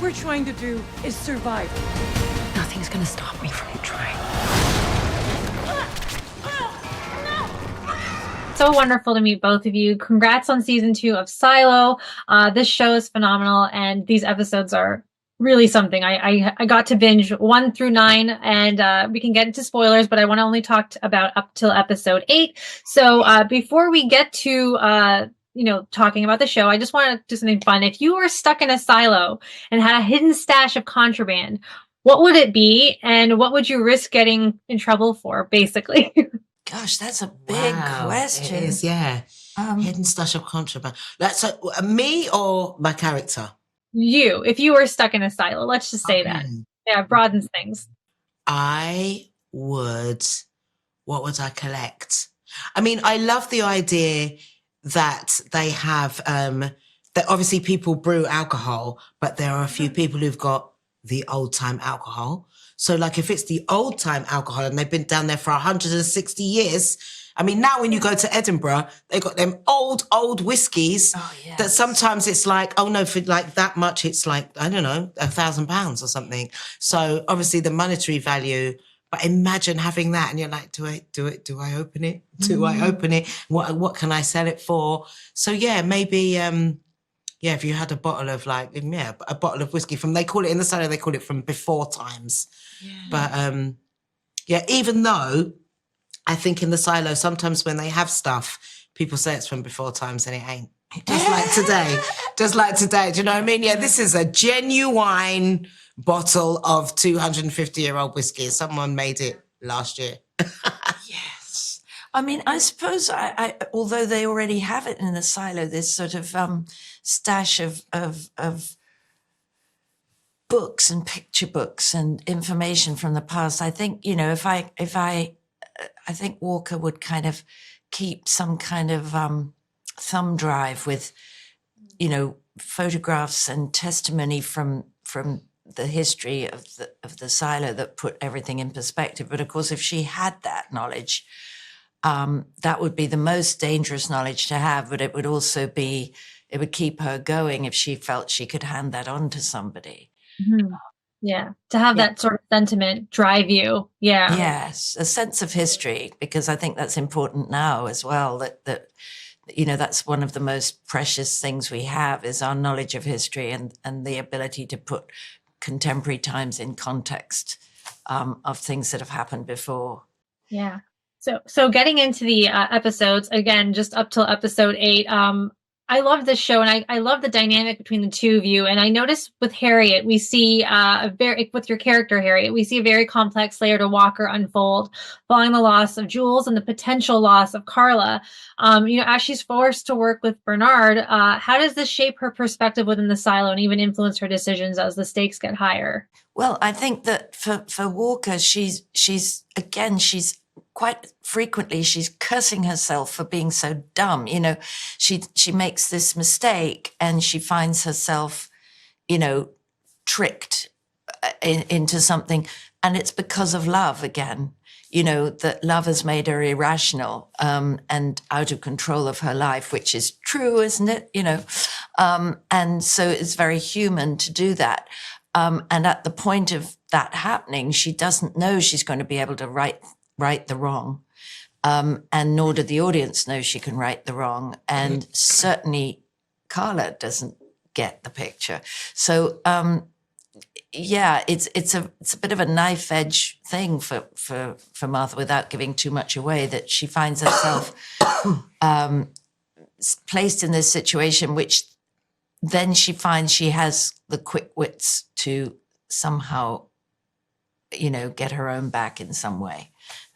we're trying to do is survive. Nothing's gonna stop me from trying. So wonderful to meet both of you. Congrats on season 2 of Silo. This show is phenomenal, and these episodes are really something. I got to binge 1 through 9, and we can get into spoilers, but I want to only talk about up till episode 8. So before we get to talking about the show, I just want to do something fun. If you were stuck in a silo and had a hidden stash of contraband, what would it be, and what would you risk getting in trouble for, basically? Gosh, that's a big question. It is, yeah. Hidden stash of contraband. So, me or my character? You, if you were stuck in a silo, let's just say that. Yeah, broadens things. What would I collect? I mean, I love the idea that they have, that obviously people brew alcohol, but there are a few people who've got the old time alcohol. So like if it's the old time alcohol and they've been down there for 160 years, I mean, now when you go to Edinburgh, they got them old whiskies that sometimes it's like, oh no, for like that much, it's like, I don't know, £1,000 or something. So obviously the monetary value, but imagine having that and you're like, do I open it? Do I open it? What can I sell it for? So yeah, maybe, if you had a bottle of a bottle of whiskey from, they call it in the silo, they call it from before times. Yeah. But even though I think in the silo, sometimes when they have stuff, people say it's from before times and it ain't. Just like today. Do you know what I mean? Yeah, this is a genuine bottle of 250-year-old whiskey. Someone made it last year. Yes. I mean, I suppose I although they already have it in the silo, this sort of stash of books and picture books and information from the past. I think, I think Walker would kind of keep some kind of thumb drive with, photographs and testimony from the history of the silo that put everything in perspective. But of course, if she had that knowledge, that would be the most dangerous knowledge to have. But it would also it would keep her going if she felt she could hand that on to somebody. Mm-hmm. Yeah, to have that sort of sentiment drive you. Yeah. Yes, a sense of history, because I think that's important now as well, that that's one of the most precious things we have is our knowledge of history and the ability to put contemporary times in context of things that have happened before. Yeah. So getting into the episodes, again, just up till episode 8, I love this show, and I love the dynamic between the two of you. And I noticed with Harriet, we see with your character, Harriet, we see a very complex layer to Walker unfold following the loss of Jules and the potential loss of Carla. As she's forced to work with Bernard, how does this shape her perspective within the silo and even influence her decisions as the stakes get higher? Well, I think that for Walker, she's quite frequently, she's cursing herself for being so dumb. She makes this mistake and she finds herself, tricked into something. And it's because of love again, that love has made her irrational and out of control of her life, which is true, isn't it? And so it's very human to do that. And at the point of that happening, she doesn't know she's going to be able to right the wrong. And nor do the audience know she can right the wrong. And certainly Carla doesn't get the picture. So, it's a bit of a knife edge thing for Martha, without giving too much away, that she finds herself placed in this situation, which then she finds she has the quick wits to somehow, get her own back in some way.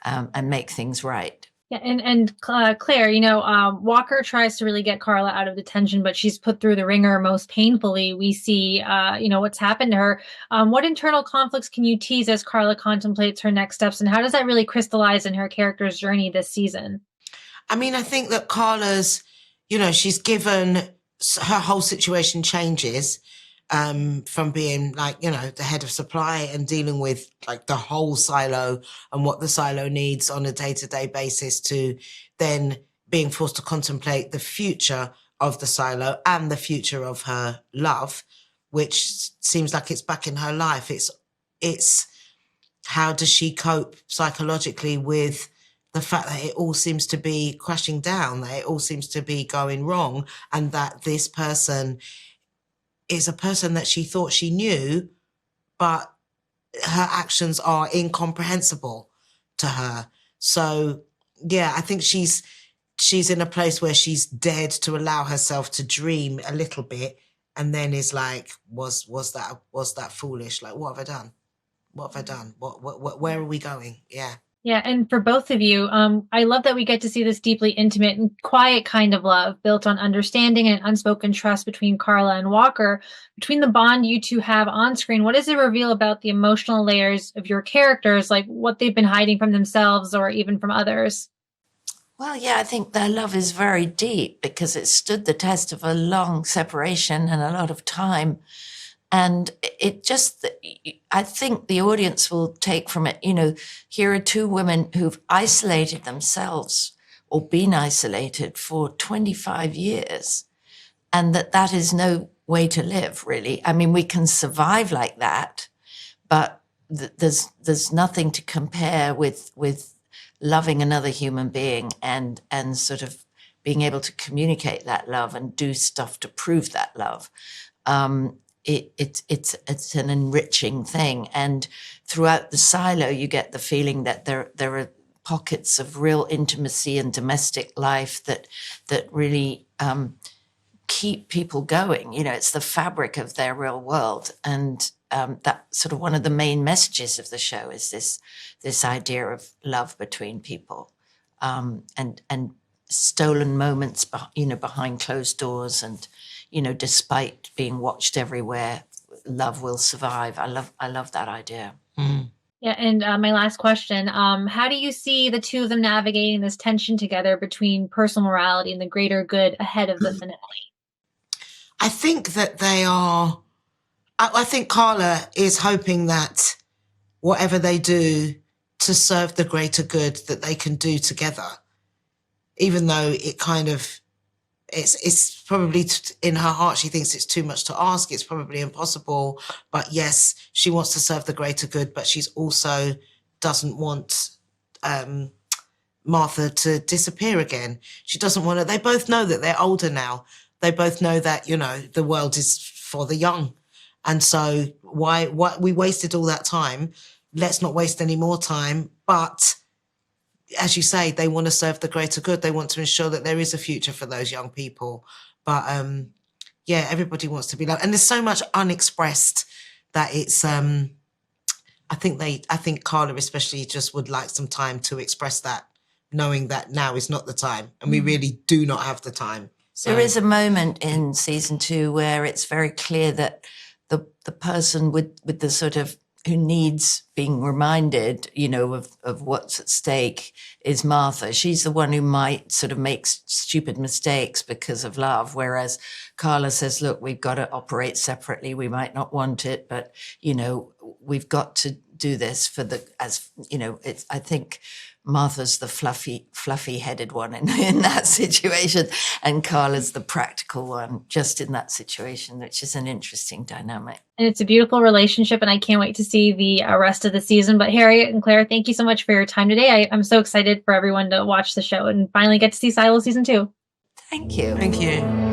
And make things right. Yeah, and Claire, Walker tries to really get Carla out of detention, but she's put through the ringer most painfully. We see, what's happened to her. What internal conflicts can you tease as Carla contemplates her next steps, and how does that really crystallize in her character's journey this season? I mean, I think that Carla's, she's given, her whole situation changes. From being the head of supply and dealing with the whole silo and what the silo needs on a day-to-day basis, to then being forced to contemplate the future of the silo and the future of her love. which seems like it's back in her life. It's how does she cope psychologically with the fact that it all seems to be crashing down, that it all seems to be going wrong, and that this person is a person that she thought she knew, but her actions are incomprehensible to her. So yeah, I think she's in a place where she's dared to allow herself to dream a little bit, and then is like, was that foolish? Like, what have I done? What have I done? Where are we going? Yeah. Yeah, and for both of you, I love that we get to see this deeply intimate and quiet kind of love built on understanding and unspoken trust between Carla and Walker. Between the bond you two have on screen, what does it reveal about the emotional layers of your characters, like what they've been hiding from themselves or even from others? Well, yeah, I think their love is very deep because it stood the test of a long separation and a lot of time. And it just, I think the audience will take from it, here are two women who've isolated themselves or been isolated for 25 years. And that is no way to live, really. I mean, we can survive like that, but there's nothing to compare with loving another human being and sort of being able to communicate that love and do stuff to prove that love. It's an enriching thing, and throughout the silo you get the feeling that there are pockets of real intimacy and domestic life that really keep people going. It's the fabric of their real world, and that's sort of one of the main messages of the show is this idea of love between people, and stolen moments, behind closed doors, and despite being watched everywhere, love will survive. I love that idea. Mm. Yeah, and my last question, how do you see the two of them navigating this tension together between personal morality and the greater good ahead of the finale? I think that I think Carla is hoping that whatever they do to serve the greater good that they can do together, even though it kind of, it's probably in her heart, she thinks it's too much to ask. It's probably impossible. But yes, she wants to serve the greater good, but she's also doesn't want Martha to disappear again. She doesn't want to. They both know that they're older now. They both know that, the world is for the young. And so why we wasted all that time. Let's not waste any more time. But as you say, they want to serve the greater good. They want to ensure that there is a future for those young people. But yeah, everybody wants to be loved. And there's so much unexpressed that it's, I think Carla especially just would like some time to express that, knowing that now is not the time. And we really do not have the time. So. There is a moment in season 2 where it's very clear that the person with the sort of who needs being reminded, of what's at stake is Martha. She's the one who might sort of make stupid mistakes because of love, whereas Carla says, look, we've got to operate separately. We might not want it, but, we've got to do this I think Martha's the fluffy-headed one in that situation, and Carla's the practical one just in that situation, which is an interesting dynamic. And it's a beautiful relationship, and I can't wait to see the rest of the season. But Harriet and Claire, thank you so much for your time today. I'm so excited for everyone to watch the show and finally get to see Silo season 2. Thank you. Thank you.